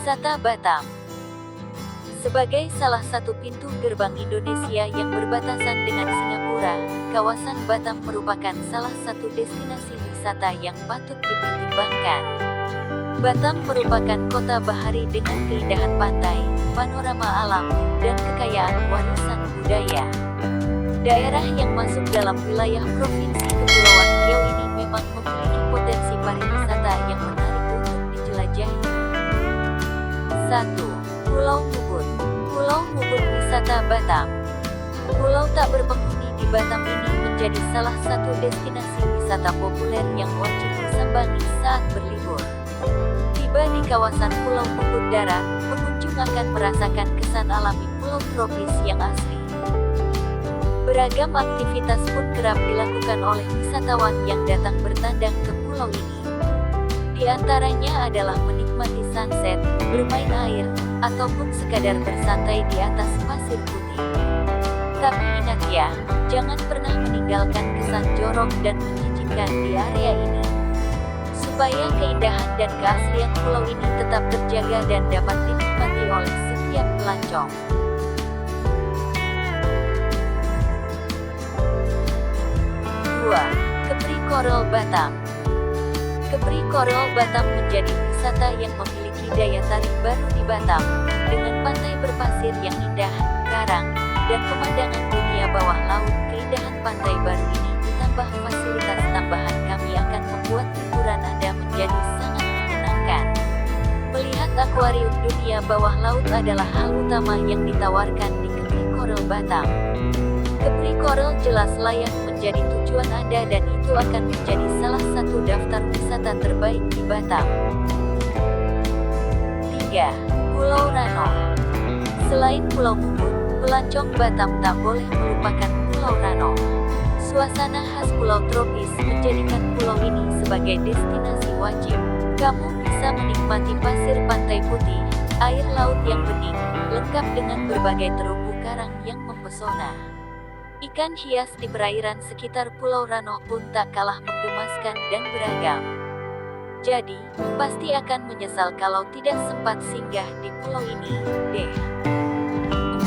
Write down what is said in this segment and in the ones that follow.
Wisata Batam. Sebagai salah satu pintu gerbang Indonesia yang berbatasan dengan Singapura, kawasan Batam merupakan salah satu destinasi wisata yang patut dipertimbangkan. Batam merupakan kota bahari dengan keindahan pantai, panorama alam, dan kekayaan warisan budaya. Daerah yang masuk dalam wilayah Provinsi Kepulauan Riau ini memang memiliki potensi pariwisata yang menarik untuk dijelajahi. 1. Pulau Ubud. Pulau Ubud Wisata Batam. Pulau tak berpenghuni di Batam ini menjadi salah satu destinasi wisata populer yang wajib disambangi saat berlibur. Tiba di kawasan Pulau Ubud darat, pengunjung akan merasakan kesan alami pulau tropis yang asli. Beragam aktivitas pun kerap dilakukan oleh wisatawan yang datang bertandang ke pulau ini. Di antaranya adalah menikmati sunset, bermain air, ataupun sekadar bersantai di atas pasir putih. Tapi ingat ya, jangan pernah meninggalkan kesan jorok dan menjijikkan di area ini. Supaya keindahan dan keaslian pulau ini tetap terjaga dan dapat dinikmati oleh setiap pelancong. 2. Kepri Coral Batam. Kepri Coral Batam menjadi wisata yang memiliki daya tarik baru di Batam, dengan pantai berpasir yang indah, karang, dan pemandangan dunia bawah laut. Keindahan pantai baru ini ditambah fasilitas tambahan kami akan membuat liburan Anda menjadi sangat menyenangkan. Melihat akuarium dunia bawah laut adalah hal utama yang ditawarkan di Kepri Coral Batam. Kepri Coral jelas layak menjadi tujuan Anda dan itu akan menjadi salah satu daftar wisata terbaik di Batam. 3. Pulau Rano. Selain Pulau Ubud, pelancong Batam tak boleh melupakan Pulau Rano. Suasana khas pulau tropis menjadikan pulau ini sebagai destinasi wajib. Kamu bisa menikmati pasir pantai putih, air laut yang bening, lengkap dengan berbagai terumbu karang yang mempesona. Ikan hias di perairan sekitar Pulau Rano pun tak kalah menggemaskan dan beragam. Jadi, pasti akan menyesal kalau tidak sempat singgah di pulau ini. D.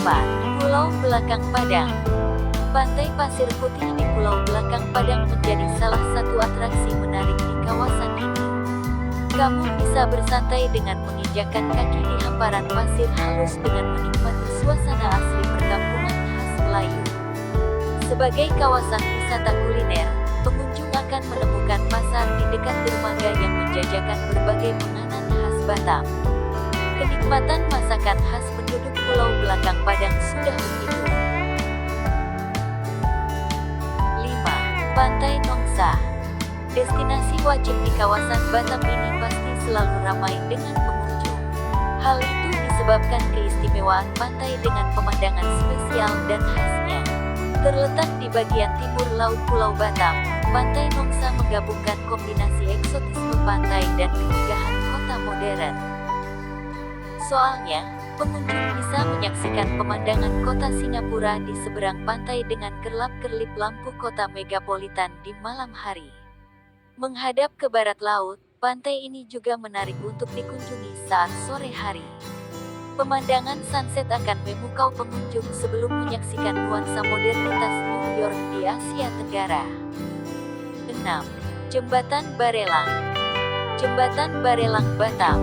4. Pulau Belakang Padang. Pantai pasir putih di Pulau Belakang Padang menjadi salah satu atraksi menarik di kawasan ini. Kamu bisa bersantai dengan menginjakan kaki di hamparan pasir halus dengan menikmati suasana asli perkampungan khas Melayu. Sebagai kawasan wisata kuliner, pengunjung akan menemukan pasar di dekat dermaga yang menjajakan berbagai penganan khas Batam. Kenikmatan masakan khas penduduk Pulau Belakang Padang sudah begitu. 5. Pantai Nongsa. Destinasi wajib di kawasan Batam ini pasti selalu ramai dengan pengunjung. Hal itu disebabkan keistimewaan pantai dengan pemandangan spesial dan khasnya. Terletak di bagian timur laut Pulau Batam, Pantai Nongsa menggabungkan kombinasi eksotisme pantai dan kemegahan kota modern. Soalnya, pengunjung bisa menyaksikan pemandangan kota Singapura di seberang pantai dengan kerlap-kerlip lampu kota megapolitan di malam hari. Menghadap ke barat laut, pantai ini juga menarik untuk dikunjungi saat sore hari. Pemandangan sunset akan memukau pengunjung sebelum menyaksikan nuansa modernitas New York di Asia Tenggara. 6. Jembatan Barelang. Jembatan Barelang Batam.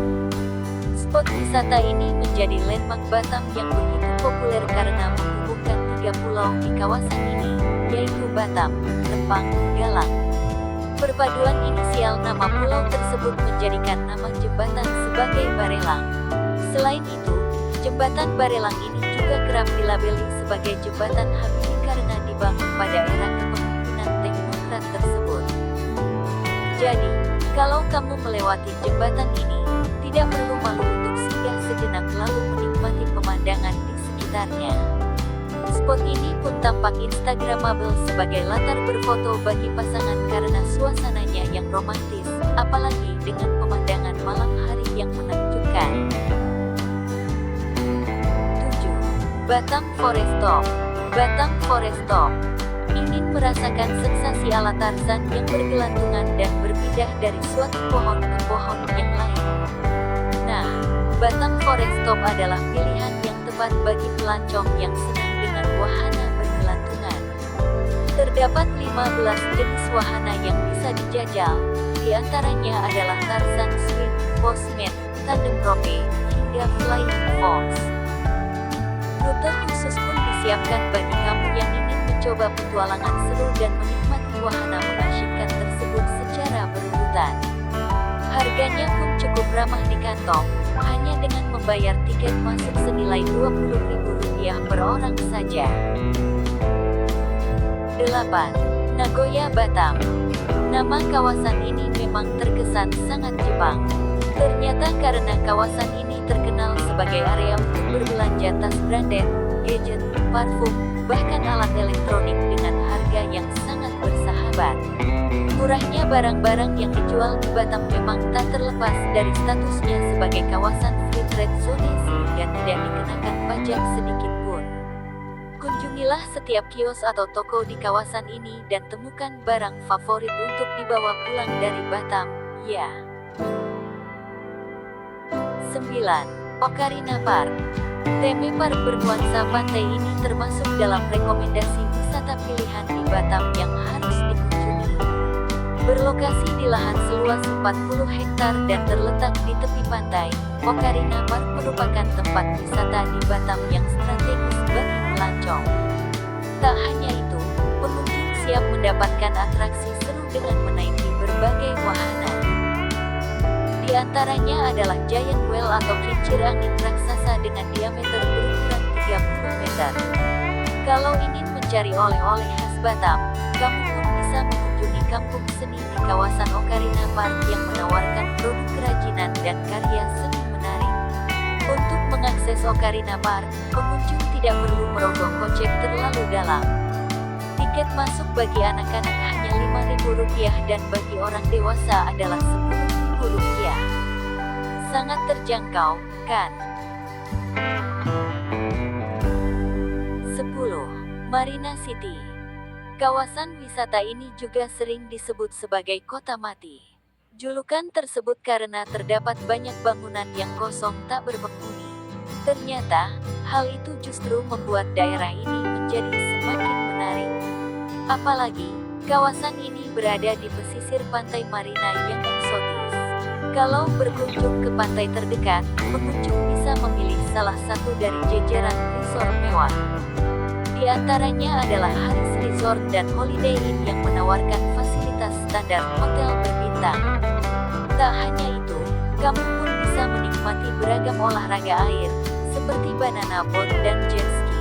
Spot wisata ini menjadi landmark Batam yang begitu populer karena menghubungkan 3 pulau di kawasan ini, yaitu Batam, Rempang, Galang. Perpaduan inisial nama pulau tersebut menjadikan nama jembatan sebagai Barelang. Selain itu, Jembatan Barelang ini juga kerap dilabeli sebagai Jembatan Habibie karena dibangun pada era kepemimpinan teknokrat tersebut. Jadi, kalau kamu melewati jembatan ini, tidak perlu malu untuk singgah sejenak lalu menikmati pemandangan di sekitarnya. Spot ini pun tampak instagramable sebagai latar berfoto bagi pasangan karena suasananya yang romantis, apalagi dengan pemandangan malam hari yang menakjubkan. Batam Forest Talk. Batam Forest Talk. Ingin merasakan sensasi ala Tarzan yang bergelantungan dan berpindah dari suatu pohon ke pohon yang lain. Nah, Batam Forest Top adalah pilihan yang tepat bagi pelancong yang senang dengan wahana bergelantungan. Terdapat 15 jenis wahana yang bisa dijajal, di antaranya adalah Tarzan Swing, Postman, Tandem Rope, hingga Flying Fox. Rute khusus pun disiapkan bagi kamu yang ingin mencoba petualangan seru dan menikmati wahana mengasyikkan tersebut secara berurutan. Harganya pun cukup ramah di kantong, hanya dengan membayar tiket masuk senilai Rp20.000 per orang saja. 8. Nagoya Batam. Nama kawasan ini memang terkesan sangat Jepang. Ternyata karena kawasan ini terkenal sebagai area untuk berbelanja tas branded, gadget, parfum, bahkan alat elektronik dengan harga yang sangat bersahabat. Murahnya barang-barang yang dijual di Batam memang tak terlepas dari statusnya sebagai kawasan free trade zone sehingga tidak dikenakan pajak sedikit pun. Kunjungilah setiap kios atau toko di kawasan ini dan temukan barang favorit untuk dibawa pulang dari Batam, ya. 9. Ocarina Park. Theme park bernuansa pantai ini termasuk dalam rekomendasi wisata pilihan di Batam yang harus dikunjungi. Berlokasi di lahan seluas 40 hektar dan terletak di tepi pantai, Ocarina Park merupakan tempat wisata di Batam yang strategis bagi pelancong. Tak hanya itu, pengunjung siap mendapatkan atraksi seru dengan menaiki berbagai wahana. Di antaranya adalah Giant Whale atau kincir angin raksasa dengan diameter berukuran 30 meter. Kalau ingin mencari oleh-oleh khas Batam, kamu pun bisa mengunjungi kampung seni di kawasan Ocarina Park yang menawarkan produk kerajinan dan karya seni menarik. Untuk mengakses Ocarina Park, pengunjung tidak perlu merogoh kocek terlalu dalam. Tiket masuk bagi anak-anak hanya Rp5.000 dan bagi orang dewasa adalah Rp10.000. Sangat terjangkau, kan? 10. Marina City. Kawasan wisata ini juga sering disebut sebagai kota mati. Julukan tersebut karena terdapat banyak bangunan yang kosong tak berpenghuni. Ternyata, hal itu justru membuat daerah ini menjadi semakin menarik. Apalagi, kawasan ini berada di pesisir pantai Marina yang eksotis. Kalau berkunjung ke pantai terdekat, pengunjung bisa memilih salah satu dari jajaran resort mewah. Di antaranya adalah Harris Resort dan Holiday Inn yang menawarkan fasilitas standar hotel berbintang. Tak hanya itu, kamu pun bisa menikmati beragam olahraga air, seperti banana boat dan jet ski.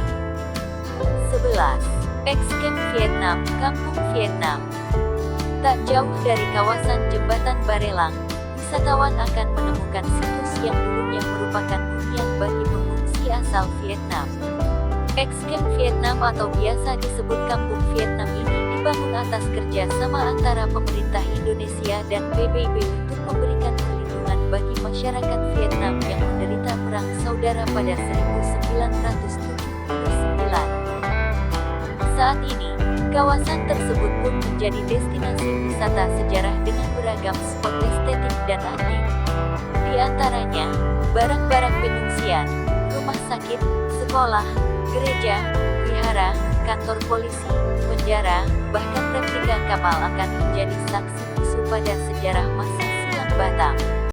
11. X-Camp Vietnam, Kampung Vietnam. Tak jauh dari kawasan Jembatan Barelang, wisatawan akan menemukan situs yang dulunya merupakan hunian bagi pengungsi asal Vietnam. X-Camp Vietnam atau biasa disebut Kampung Vietnam ini dibangun atas kerjasama antara pemerintah Indonesia dan PBB untuk memberikan perlindungan bagi masyarakat Vietnam yang menderita perang saudara pada 1979. Saat ini, kawasan tersebut pun menjadi destinasi wisata sejarah dengan beragam spot estetik dan antik. Di antaranya, barang-barang pengungsian, rumah sakit, sekolah, gereja, wihara, kantor polisi, penjara, bahkan replika kapal akan menjadi saksi bisu pada sejarah masa silam Batam.